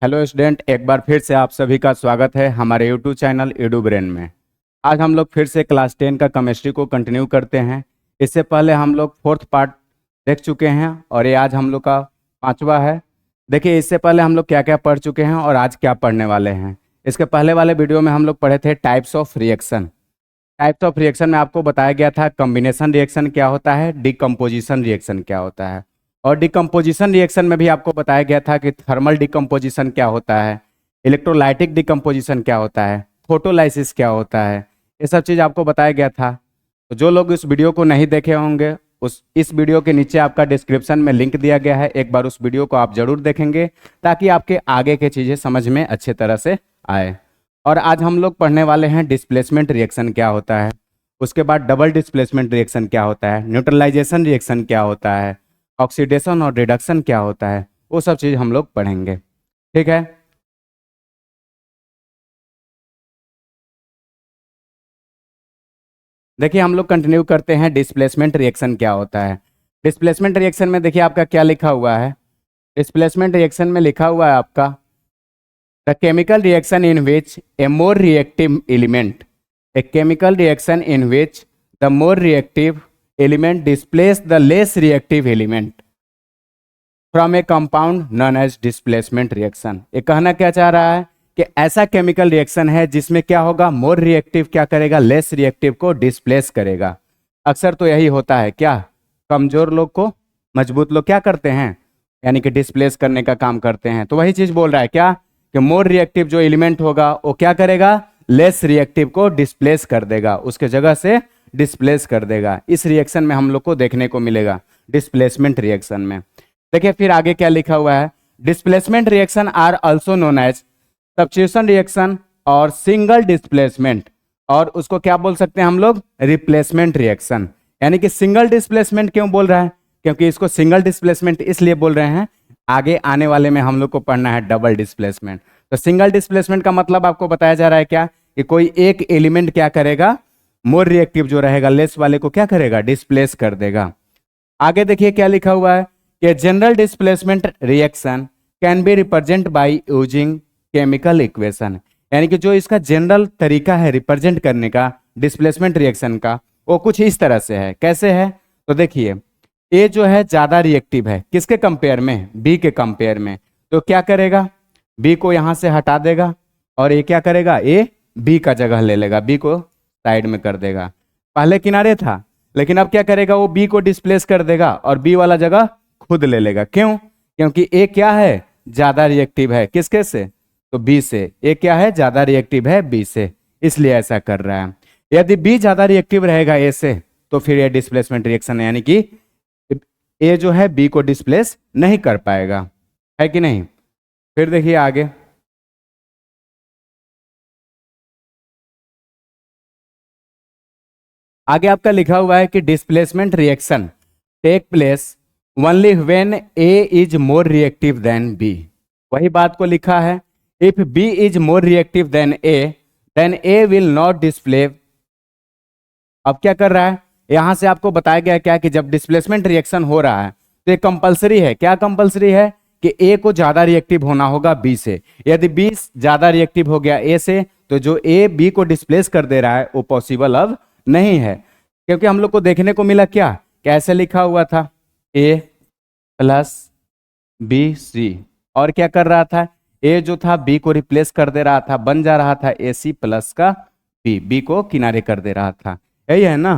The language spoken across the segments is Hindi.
हेलो स्टूडेंट, एक बार फिर से आप सभी का स्वागत है हमारे यूट्यूब चैनल एडू ब्रेन में। आज हम लोग फिर से क्लास 10 का केमिस्ट्री को कंटिन्यू करते हैं। इससे पहले हम लोग फोर्थ पार्ट देख चुके हैं और ये आज हम लोग का पांचवा है। देखिए, इससे पहले हम लोग क्या क्या पढ़ चुके हैं और आज क्या पढ़ने वाले हैं। इसके पहले वाले वीडियो में हम लोग पढ़े थे types of reaction. Types of reaction में आपको बताया गया था कॉम्बिनेशन रिएक्शन क्या होता है, डिकम्पोजिशन रिएक्शन क्या होता है, और डिकम्पोजिशन रिएक्शन में भी आपको बताया गया था कि थर्मल डिकम्पोजिशन क्या होता है, इलेक्ट्रोलाइटिक डिकम्पोजिशन क्या होता है, फोटोलाइसिस क्या होता है। ये सब चीज़ आपको बताया गया था। तो जो लोग इस वीडियो को नहीं देखे होंगे, इस वीडियो के नीचे आपका डिस्क्रिप्शन में लिंक दिया गया है, एक बार उस वीडियो को आप जरूर देखेंगे ताकि आपके आगे की चीज़ें समझ में अच्छे तरह से आए। और आज हम लोग पढ़ने वाले हैं डिस्प्लेसमेंट रिएक्शन क्या होता है, उसके बाद डबल डिस्प्लेसमेंट रिएक्शन क्या होता है, न्यूट्रलाइजेशन रिएक्शन क्या होता है, ऑक्सीडेशन और रिडक्शन क्या होता है, वो सब चीज़ हम लोग पढ़ेंगे। ठीक है, देखिए हम लोग कंटिन्यू करते हैं डिस्प्लेसमेंट रिएक्शन क्या होता है। डिस्प्लेसमेंट रिएक्शन में देखिए आपका क्या लिखा हुआ है। डिस्प्लेसमेंट रिएक्शन में लिखा हुआ है आपका the chemical reaction in which A more reactive element, a chemical reaction in which the more reactive element displaces the less reactive element from a compound known as displacement reaction। ये कहना क्या चाह रहा है कि ऐसा केमिकल रिएक्शन है जिसमें क्या होगा, मोर रिएक्टिव क्या करेगा, लेस रिएक्टिव को डिस्प्लेस करेगा। अक्सर तो यही होता है, क्या कमजोर लोग को मजबूत लोग क्या करते हैं, यानी कि डिस्प्लेस करने का काम करते हैं। तो वही चीज बोल रहा है क्या कि मोर रिएक्टिव जो एलिमेंट होगा वो क्या करेगा, लेस रिएक्टिव को डिस्प्लेस कर देगा, उसके जगह से डिस्प्लेस कर देगा। इस रिएक्शन में हम लोग को देखने को मिलेगा डिस्प्लेसमेंट रिएक्शन में। देखिए फिर आगे क्या लिखा हुआ है, displacement reaction are also known as substitution reaction और सिंगल डिस्प्लेसमेंट, और उसको क्या बोल सकते हैं हम लोग, रिप्लेसमेंट रिएक्शन। यानी कि सिंगल डिस्प्लेसमेंट क्यों बोल रहा है, क्योंकि इसको सिंगल डिस्प्लेसमेंट इसलिए बोल रहे हैं, आगे आने वाले में हम लोग को पढ़ना है डबल डिस्प्लेसमेंट। तो सिंगल डिस्प्लेसमेंट का मतलब आपको बताया जा रहा है क्या कि कोई एक एलिमेंट क्या करेगा, मोर रिएक्टिव जो रहेगा लेस वाले को क्या करेगा, डिस्प्लेस कर देगा। आगे देखिए क्या लिखा हुआ है कि general displacement reaction can be represent by using chemical equation. यानी कि जो इसका जनरल तरीका है रिप्रेजेंट करने का डिस्प्लेसमेंट रिएक्शन का, वो कुछ इस तरह से है। कैसे है, तो देखिए ए जो है ज्यादा रिएक्टिव है किसके कंपेयर में, बी के कंपेयर में। तो क्या करेगा, बी को यहां से हटा देगा और ए क्या करेगा, ए बी का जगह ले लेगा, बी को साइड में कर देगा। पहले किनारे था लेकिन अब क्या करेगा, वो बी को डिस्प्लेस कर देगा और बी वाला जगह खुद ले लेगा। क्यों, क्योंकि ए क्या है, ज्यादा रिएक्टिव है किसके से, तो बी से। ए क्या है, ज्यादा रिएक्टिव है बी से, इसलिए ऐसा कर रहा है। यदि बी ज्यादा रिएक्टिव रहेगा ए से तो फिर ये डिस्प्लेसमेंट रिएक्शन है, यानी कि ए जो है बी को डिस्प्लेस नहीं कर पाएगा, है कि नहीं। फिर देखिए आगे, आगे आपका लिखा हुआ है कि displacement reaction take place only when A is more reactive than B. वही बात को लिखा है, if B is more reactive than A will not display. अब क्या कर रहा है, यहां से आपको बताया गया क्या कि जब डिस्प्लेसमेंट रिएक्शन हो रहा है तो ये कंपलसरी है। क्या कंपलसरी है कि ए को ज्यादा रिएक्टिव होना होगा बी से। यदि बी ज्यादा रिएक्टिव हो गया ए से तो जो ए बी को डिस्प्लेस कर दे रहा है वो पॉसिबल अब नहीं है। क्योंकि हम लोग को देखने को मिला क्या, कैसे लिखा हुआ था, ए प्लस बी सी, और क्या कर रहा था, ए जो था बी को रिप्लेस कर दे रहा था, बन जा रहा था ए सी प्लस का बी, बी को किनारे कर दे रहा था, यही है ना।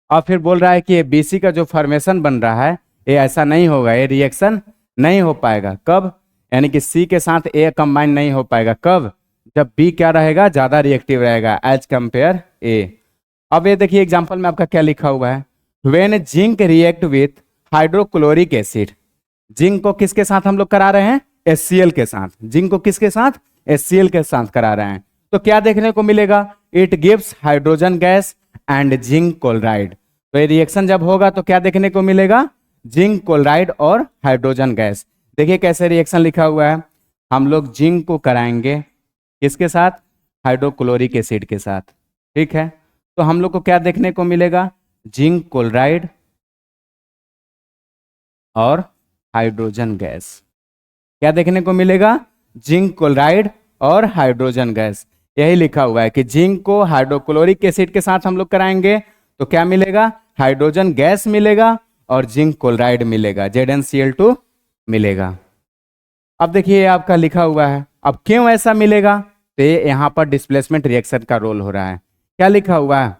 और फिर बोल रहा है कि बी सी का जो फॉर्मेशन बन रहा है ये ऐसा नहीं होगा, ये रिएक्शन नहीं हो पाएगा। कब, यानी कि सी के साथ ए कंबाइन नहीं हो पाएगा, कब, जब बी क्या रहेगा, ज्यादा रिएक्टिव रहेगा एज कंपेयर ए। अब ये देखिए एग्जांपल में आपका क्या लिखा हुआ है, when zinc react with hydrochloric acid. Zinc को किसके साथ हम लोग करा रहे हैं, HCl के साथ। जिंक को किसके साथ, HCl के साथ करा रहे हैं। तो क्या देखने को मिलेगा, it gives hydrogen gas and zinc chloride. तो ये रिएक्शन जब होगा तो क्या देखने को मिलेगा, जिंक क्लोराइड और हाइड्रोजन गैस। देखिए कैसे रिएक्शन लिखा हुआ है, हम लोग जिंक को कराएंगे किसके साथ, हाइड्रोक्लोरिक एसिड के साथ। ठीक है, तो हम लोग को क्या देखने को मिलेगा, जिंक क्लोराइड और हाइड्रोजन गैस। क्या देखने को मिलेगा, जिंक क्लोराइड और हाइड्रोजन गैस। यही लिखा हुआ है कि जिंक को हाइड्रोक्लोरिक एसिड के साथ हम लोग कराएंगे तो क्या मिलेगा, हाइड्रोजन गैस मिलेगा और जिंक क्लोराइड मिलेगा, ZnCl2 मिलेगा। अब देखिए आपका लिखा हुआ है, अब क्यों ऐसा मिलेगा, तो ये यहाँ पर डिस्प्लेसमेंट रिएक्शन का रोल हो रहा है। क्या लिखा हुआ है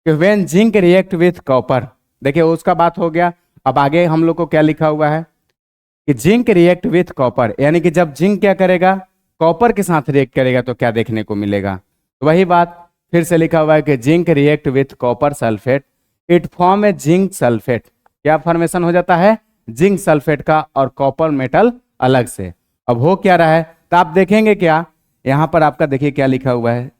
कि when zinc react with copper, देखिए उसका बात हो गया। अब आगे हम लोग को क्या लिखा हुआ है कि जिंक रिएक्ट विथ कॉपर, यानी कि जब जिंक क्या करेगा, कॉपर के साथ रिएक्ट करेगा तो क्या देखने को मिलेगा, तो वही बात फिर से लिखा हुआ है कि zinc react with copper sulphate, it form A zinc sulphate. क्या फॉर्मेशन हो जाता है, जिंक सल्फेट का और कॉपर मेटल अलग से। अब हो क्या रहा है, तो आप देखेंगे क्या, यहां पर आपका देखिए क्या लिखा हुआ है,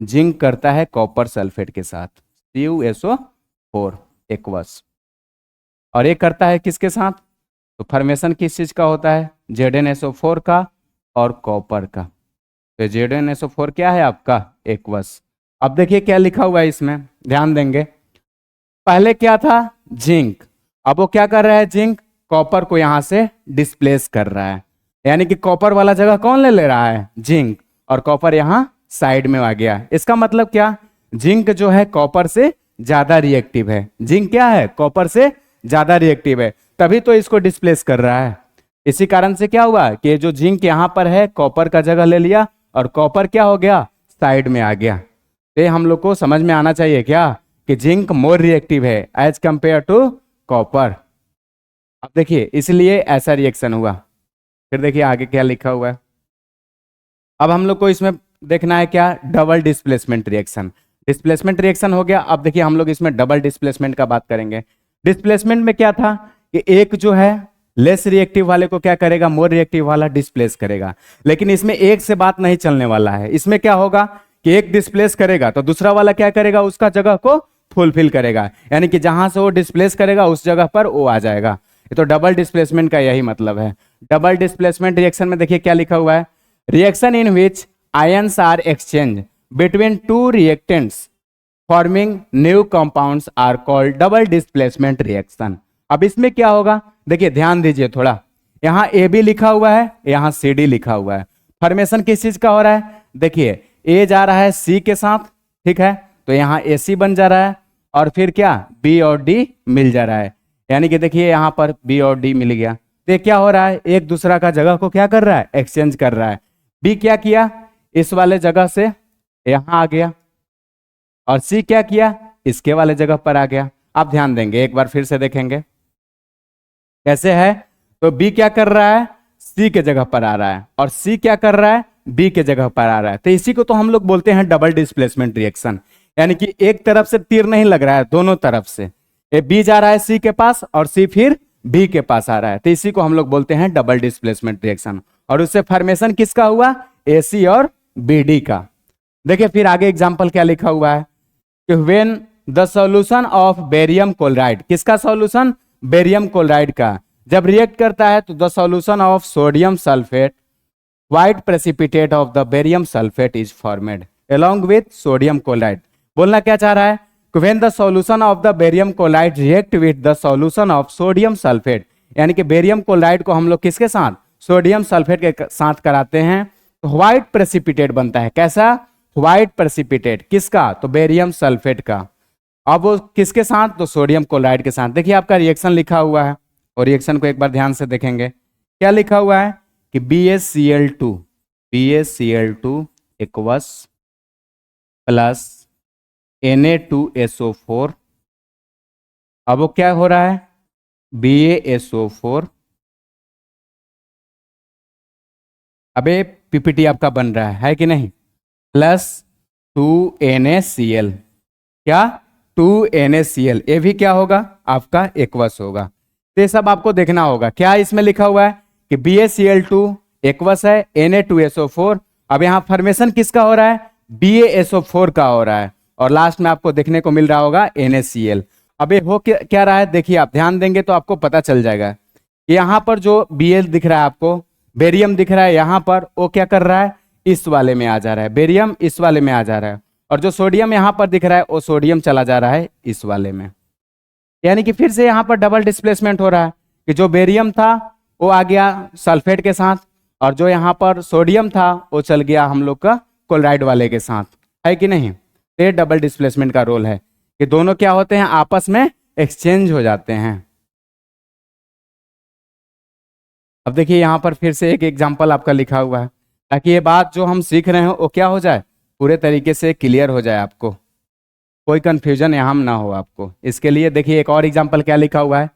जिंक करता है कॉपर सल्फेट के साथ CuSO4 एक्वस, और ये करता है किसके साथ, तो फॉर्मेशन किस चीज का होता है, ZnSO4 का और कॉपर का। तो ZnSO4 क्या है आपका, एक्वस। अब देखिए क्या लिखा हुआ है इसमें, ध्यान देंगे, पहले क्या था जिंक, अब वो क्या कर रहा है, जिंक कॉपर को यहां से डिस्प्लेस कर रहा है, यानी कि कॉपर वाला जगह कौन ले ले रहा है, जिंक, और कॉपर यहां साइड में आ गया। इसका मतलब क्या, जिंक जो है कॉपर से ज्यादा रिएक्टिव है, जिंक क्या है, कॉपर से ज्यादा रिएक्टिव है, तभी तो इसको डिस्प्लेस कर रहा है। इसी कारण से क्या हुआ कि जो जिंक यहां पर है कॉपर का जगह ले लिया और कॉपर क्या हो गया, साइड में आ गया। ये हम लोग को समझ में आना चाहिए क्या, कि जिंक मोर रिएक्टिव है एज कंपेयर टू कॉपर। अब देखिए इसलिए ऐसा रिएक्शन हुआ। फिर देखिए आगे क्या लिखा हुआ है, अब हम लोग को इसमें देखना है क्या, double displacement reaction. Displacement reaction हो गया, अब देखिए हम लोग इसमें डबल डिस्प्लेसमेंट का बात करेंगे। डिस्प्लेसमेंट में क्या था कि एक जो है लेस रिएक्टिव वाले को क्या करेगा, मोर रिएक्टिव वाला डिस्प्लेस करेगा, लेकिन इसमें एक से बात नहीं चलने वाला है। इसमें क्या होगा कि एक डिस्प्लेस करेगा तो दूसरा वाला क्या करेगा, उसका जगह को फुलफिल करेगा, यानी कि जहां से वो डिस्प्लेस करेगा उस जगह पर वो आ जाएगा। ये तो डबल डिस्प्लेसमेंट का यही मतलब है। डबल डिस्प्लेसमेंट रिएक्शन में देखिए क्या लिखा हुआ है, reaction in which ions are exchange between two reactants forming new compounds are called double displacement reaction. अब इसमें क्या होगा, देखिए ध्यान दीजिए थोड़ा, यहाँ AB लिखा हुआ है, यहाँ CD लिखा हुआ है। फॉर्मेशन किस चीज का हो रहा है, देखिए A जा रहा है C के साथ, ठीक है, तो यहाँ AC बन जा रहा है, और फिर क्या B और D मिल जा रहा है, यानी कि देखिए यहाँ पर B और D मिल गया। तो ये क्या हो रहा है, एक दूसरा का जगह को क्या कर रहा है, एक्सचेंज कर रहा है। B क्या किया, इस वाले जगह से यहाँ आ गया, और C क्या किया, इसके वाले जगह पर आ गया। आप ध्यान देंगे, एक बार फिर से देखेंगे कैसे है, तो B क्या कर रहा है, C के जगह पर आ रहा है, और C क्या कर रहा है, B के जगह पर आ रहा है। तो इसी को तो हम लोग बोलते हैं डबल डिस्प्लेसमेंट रिएक्शन, यानी कि एक तरफ से तीर नहीं लग रहा है, दोनों तरफ से ये B जा रहा है C के पास और C फिर B के पास आ रहा है, तो इसी को हम लोग बोलते हैं डबल डिस्प्लेसमेंट रिएक्शन। और उससे फॉर्मेशन किसका हुआ, AC और BD का। देखिए फिर आगे एग्जांपल क्या लिखा हुआ है कि when the solution of barium chloride, किसका सॉल्यूशन, बेरियम क्लोराइड का, जब रिएक्ट करता है तो the solution of sodium sulphate white precipitate of the barium sulphate is formed along with sodium chloride. बोलना क्या चाह रहा है, when the solution of the barium chloride react with the solution of sodium sulphate, यानी कि बेरियम क्लोराइड को हम लोग किसके साथ, सोडियम सल्फेट के साथ कराते हैं, तो व्हाइट प्रेसिपिटेट बनता है। कैसा, व्हाइट प्रेसिपिटेट, किसका, तो बेरियम सल्फेट का। अब वो किसके साथ, तो सोडियम क्लोराइड के साथ। देखिए आपका रिएक्शन लिखा हुआ है, और रिएक्शन को एक बार ध्यान से देखेंगे, क्या लिखा हुआ है कि BaCl2 एक्वस प्लस Na2SO4। अब वो क्या हो रहा है, BaSO4, अबे PPT आपका बन रहा है कि नहीं, प्लस 2NaCl, क्या 2NaCl, ये भी क्या होगा आपका एक्वस होगा। तो ये सब आपको देखना होगा। क्या इसमें लिखा हुआ है कि BaCl2 एक्वस है, Na2SO4। अब यहाँ फॉर्मेशन किसका हो रहा है, BaSO4 का हो रहा है, और लास्ट में आपको देखने को मिल रहा होगा NaCl। अब ये हो क्या रहा है, देखिए आप ध्यान देंगे तो आपको पता चल जाएगा। यहाँ पर जो Bl दिख रहा है आपको, बेरियम दिख रहा है, यहाँ पर वो क्या कर रहा है, इस वाले में आ जा रहा है, बेरियम इस वाले में आ जा रहा है, और जो सोडियम यहाँ पर दिख रहा है वो सोडियम चला जा रहा है इस वाले में। यानी कि फिर से यहाँ पर डबल डिस्प्लेसमेंट हो रहा है कि जो बेरियम था वो आ गया सल्फेट के साथ, और जो यहाँ पर सोडियम था वो चल गया हम लोग का क्लोराइड वाले के साथ, है कि नहीं। तो ये डबल डिस्प्लेसमेंट का रोल है कि दोनों क्या होते हैं, आपस में एक्सचेंज हो जाते हैं। अब देखिए यहाँ पर फिर से एक एग्जाम्पल आपका लिखा हुआ है, ताकि ये बात जो हम सीख रहे हो वो क्या हो जाए, पूरे तरीके से क्लियर हो जाए, आपको कोई कंफ्यूजन यहाँ ना हो आपको। इसके लिए देखिए एक और एग्जाम्पल क्या लिखा हुआ है,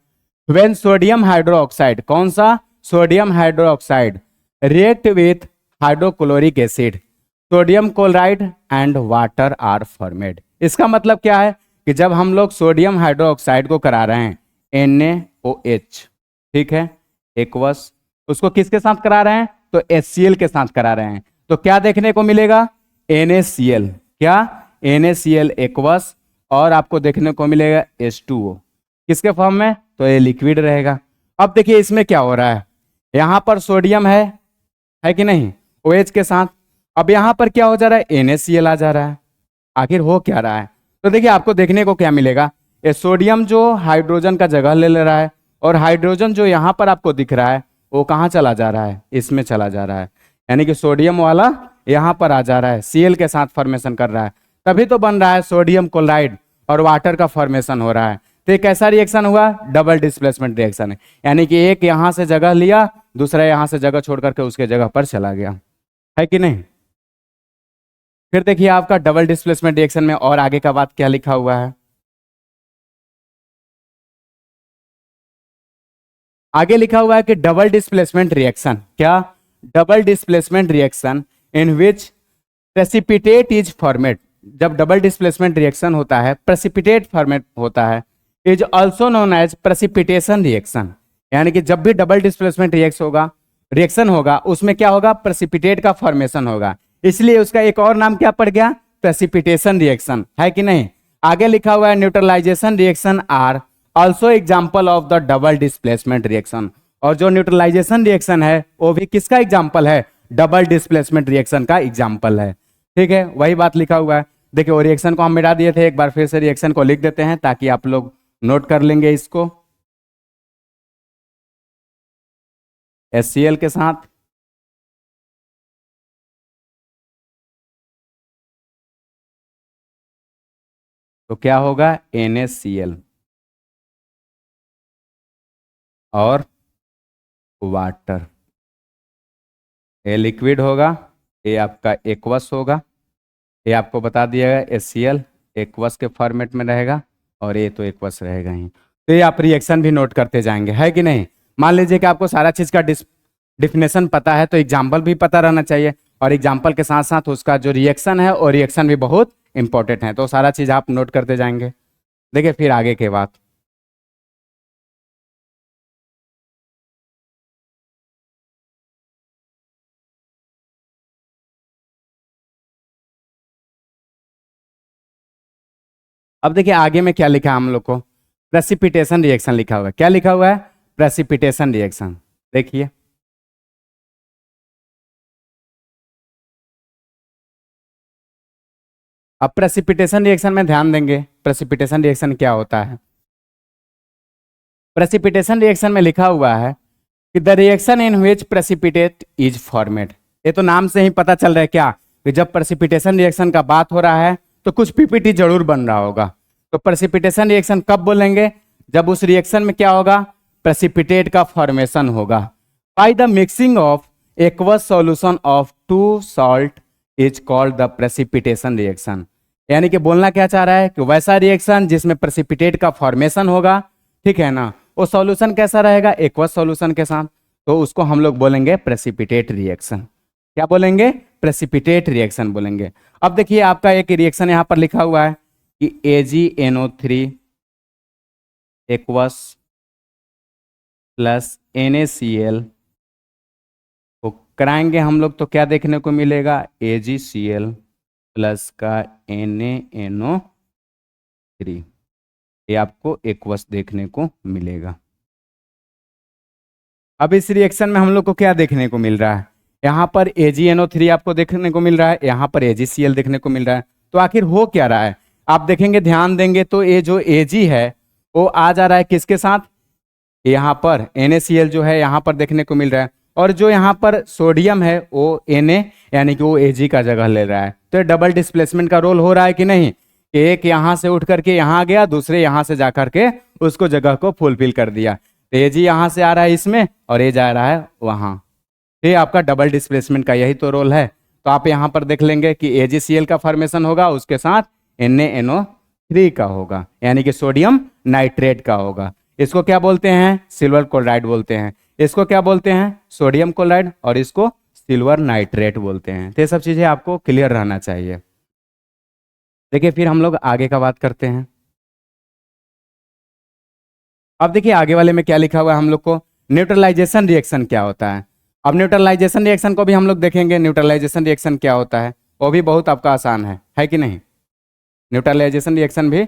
व्हेन सोडियम हाइड्रोक्साइड, कौन सा, sodium hydroxide react with hydrochloric acid, sodium chloride and water are formed. इसका मतलब क्या है कि जब हम लोग सोडियम हाइड्रोक्साइड को करा रहे हैं NaOH, ठीक है, एक्वस, उसको किसके साथ करा रहे हैं, तो HCl के साथ करा रहे हैं, तो क्या देखने को मिलेगा, NaCl, क्या, NaCl एक्वस, और आपको देखने को मिलेगा H2O, किसके फॉर्म में, तो ये लिक्विड रहेगा। अब देखिए इसमें क्या हो रहा है, यहाँ पर सोडियम है कि नहीं, OH के साथ, अब यहाँ पर क्या हो जा रहा है, NaCl आ जा रहा है, आखिर हो क्या रहा है, तो देखिए आपको देखने को क्या मिलेगा, ये सोडियम जो हाइड्रोजन का जगह ले रहा है, और हाइड्रोजन जो यहाँ पर आपको दिख रहा है वो कहाँ चला जा रहा है, इसमें चला जा रहा है, यानी कि सोडियम वाला यहाँ पर आ जा रहा है, Cl के साथ फॉर्मेशन कर रहा है, तभी तो बन रहा है सोडियम क्लोराइड और वाटर का फॉर्मेशन हो रहा है। तो ये कैसा रिएक्शन हुआ, डबल डिस्प्लेसमेंट रिएक्शन है, यानी कि एक यहाँ से जगह लिया, दूसरा यहाँ से जगह छोड़ करके उसके जगह पर चला गया, है कि नहीं। फिर देखिए आपका डबल डिस्प्लेसमेंट रिएक्शन में और आगे का बात क्या लिखा हुआ है, आगे लिखा हुआ है कि डबल डिस्प्लेसमेंट रिएक्शन, क्या, double displacement reaction in which precipitate is format, जब डबल डिस्प्लेसमेंट रिएक्शन होता है, प्रेसिपिटेट फॉर्मेट होता है, is also known as precipitation reaction, यानी कि जब भी डबल डिस्प्लेसमेंट रिएक्शन होगा उसमें क्या होगा, प्रेसिपिटेट का फॉर्मेशन होगा, इसलिए उसका एक और नाम क्या पड़ गया, प्रेसिपिटेशन रिएक्शन, है कि नहीं। आगे लिखा हुआ है neutralisation reaction are also example of the double displacement reaction, और जो न्यूट्रलाइजेशन रिएक्शन है वो भी किसका एग्जाम्पल है, डबल डिस्प्लेसमेंट रिएक्शन का एग्जाम्पल है, ठीक है, वही बात लिखा हुआ है। देखिए वो रिएक्शन को हम मिटा दिए थे, एक बार फिर से रिएक्शन को लिख देते हैं ताकि आप लोग नोट कर लेंगे इसको, HCl के साथ तो क्या होगा, NaCl और वाटर, ये लिक्विड होगा, ये आपका एक्वस होगा, ये आपको बता दिया गया HCl एक्वस के फॉर्मेट में रहेगा, और ये तो एक्वस रहेगा ही। तो ये आप रिएक्शन भी नोट करते जाएंगे, है कि नहीं। मान लीजिए कि आपको सारा चीज का डिफिनेशन पता है, तो एग्जाम्पल भी पता रहना चाहिए, और एग्जाम्पल के साथ साथ उसका जो रिएक्शन है और रिएक्शन भी बहुत इंपॉर्टेंट है, तो सारा चीज आप नोट करते जाएंगे। देखिए फिर आगे के बात, अब देखिए आगे में क्या लिखा है हम लोग को, प्रेसिपिटेशन रिएक्शन लिखा हुआ है, क्या लिखा हुआ है, प्रेसिपिटेशन रिएक्शन। देखिए अब प्रेसिपिटेशन रिएक्शन में ध्यान देंगे, प्रेसिपिटेशन रिएक्शन क्या होता है, प्रेसिपिटेशन रिएक्शन में लिखा हुआ है कि the reaction in which precipitate is formed, ये तो नाम से ही पता चल रहा है क्या, कि जब प्रेसिपिटेशन रिएक्शन का बात हो रहा है तो कुछ पीपीटी जरूर बन रहा होगा। तो प्रेसिपिटेशन रिएक्शन कब बोलेंगे, जब उस रिएक्शन में क्या होगा, प्रेसिपिटेट का फॉर्मेशन होगा by the mixing of aqueous solution of two salt is called the precipitation reaction, यानी कि बोलना क्या चाह रहा है कि वैसा रिएक्शन जिसमें प्रेसिपिटेट का फॉर्मेशन होगा, ठीक है ना, वो सॉल्यूशन कैसा रहेगा, एक्वस सॉल्यूशन के साथ, तो उसको हम लोग बोलेंगे प्रेसिपिटेट रिएक्शन। क्या बोलेंगे, प्रेसिपिटेट रिएक्शन बोलेंगे। अब देखिए आपका एक रिएक्शन यहां पर लिखा हुआ है कि AgNO3 एक्वस प्लस NaCl तो कराएंगे हम लोग, तो क्या देखने को मिलेगा, AgCl प्लस का NaNO3, ये आपको एक्वस देखने को मिलेगा। अब इस रिएक्शन में हम लोग को क्या देखने को मिल रहा है, यहाँ पर AgNO3 आपको देखने को मिल रहा है, यहाँ पर AgCl देखने को मिल रहा है, तो आखिर हो क्या रहा है, आप देखेंगे ध्यान देंगे तो ये जो Ag है वो आ जा रहा है किसके साथ, यहाँ पर NaCl जो है यहाँ पर देखने को मिल रहा है, और जो यहाँ पर सोडियम है वो Na यानी कि वो Ag का जगह ले रहा है। तो ये डबल डिस्प्लेसमेंट का रोल हो रहा है कि नहीं, कि एक यहाँ से उठ करके यहाँ आ गया, दूसरे यहाँ से जा करके उसको जगह को फुलफिल कर दिया। तो Ag यहाँ से आ रहा है इसमें और A जा रहा है वहाँ। ये आपका डबल डिस्प्लेसमेंट का यही तो रोल है। तो आप यहाँ पर देख लेंगे कि AgCl का फॉर्मेशन होगा, उसके साथ NaNO3 का होगा, यानी कि सोडियम नाइट्रेट का होगा। इसको क्या बोलते हैं, सिल्वर क्लोराइड बोलते हैं। इसको क्या बोलते हैं, सोडियम क्लोराइड, और इसको सिल्वर नाइट्रेट बोलते हैं। तो ये सब चीजें आपको क्लियर रहना चाहिए। देखिए फिर हम लोग आगे का बात करते हैं। अब देखिए आगे वाले में क्या लिखा हुआ है हम लोग को, न्यूट्रलाइजेशन रिएक्शन क्या होता है। अब न्यूट्रलाइजेशन रिएक्शन को भी हम लोग देखेंगे। न्यूट्रलाइजेशन रिएक्शन क्या होता है, वो भी बहुत आपका आसान है कि नहीं। न्यूट्रलाइजेशन रिएक्शन भी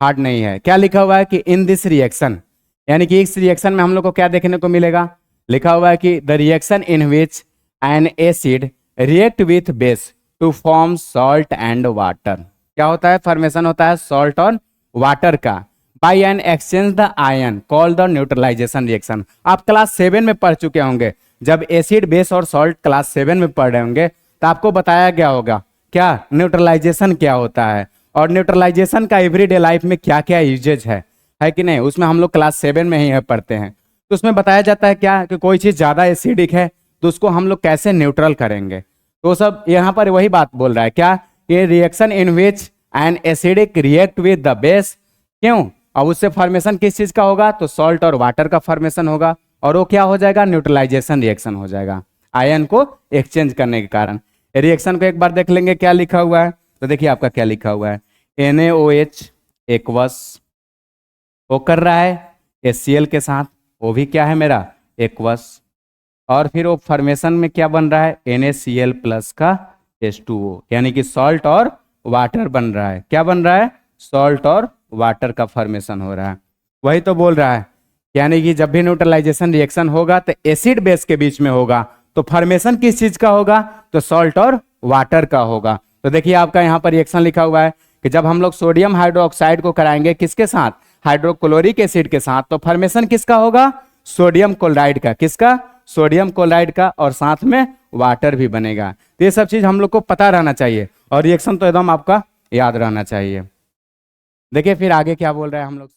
हार्ड नहीं है। क्या लिखा हुआ है कि इन दिस रिएक्शन, यानी कि इस रिएक्शन में हम लोग को क्या देखने को मिलेगा, लिखा हुआ है कि the reaction in which an acid react with base to form salt and water. क्या होता है, फॉर्मेशन होता है सॉल्ट और वाटर का by an exchange the ion called the neutralisation reaction. आप क्लास 7 में पढ़ चुके होंगे। जब एसिड बेस और सॉल्ट क्लास 7 में पढ़ रहे होंगे तो आपको बताया गया होगा क्या न्यूट्रलाइजेशन क्या होता है, और न्यूट्रलाइजेशन का एवरीडे लाइफ में क्या क्या यूजेज है कि नहीं। उसमें हम लोग क्लास 7 में ही पढ़ते हैं। तो उसमें बताया जाता है क्या कि कोई चीज़ ज़्यादा एसिडिक है तो उसको हम लोग कैसे न्यूट्रल करेंगे। तो सब यहाँ पर वही बात बोल रहा है क्या, ये reaction in which an acidic react with the base. क्यों, अब उससे फॉर्मेशन किस चीज़ का होगा, तो सॉल्ट और वाटर का फॉर्मेशन होगा, और वो क्या हो जाएगा, न्यूट्रलाइजेशन रिएक्शन हो जाएगा आयन को एक्सचेंज करने के कारण। रिएक्शन को एक बार देख लेंगे क्या लिखा हुआ है। तो देखिए आपका क्या लिखा हुआ है, NaOH एक्वस वो कर रहा है HCl के साथ, वो भी क्या है मेरा एक्वस, और फिर वो फॉर्मेशन में क्या बन रहा है NaCl प्लस का H2O, यानी कि सॉल्ट और वाटर बन रहा है। क्या बन रहा है, सॉल्ट और वाटर का फॉर्मेशन हो रहा है। वही तो बोल रहा है, यानी कि जब भी न्यूट्रलाइजेशन रिएक्शन होगा तो एसिड बेस के बीच में होगा, तो फॉर्मेशन किस चीज का होगा, तो सॉल्ट और वाटर का होगा। तो देखिए आपका यहाँ पर रिएक्शन लिखा हुआ है कि जब हम लोग सोडियम हाइड्रोक्साइड को कराएंगे किसके साथ, हाइड्रोक्लोरिक एसिड के साथ, तो फॉर्मेशन किसका होगा, सोडियम क्लोराइड का। किसका, सोडियम क्लोराइड का, और साथ में वाटर भी बनेगा। तो ये सब चीज हम लोग को पता रहना चाहिए, और रिएक्शन तो एकदम आपका याद रहना चाहिए। देखिए फिर आगे क्या बोल रहा है हम लोग।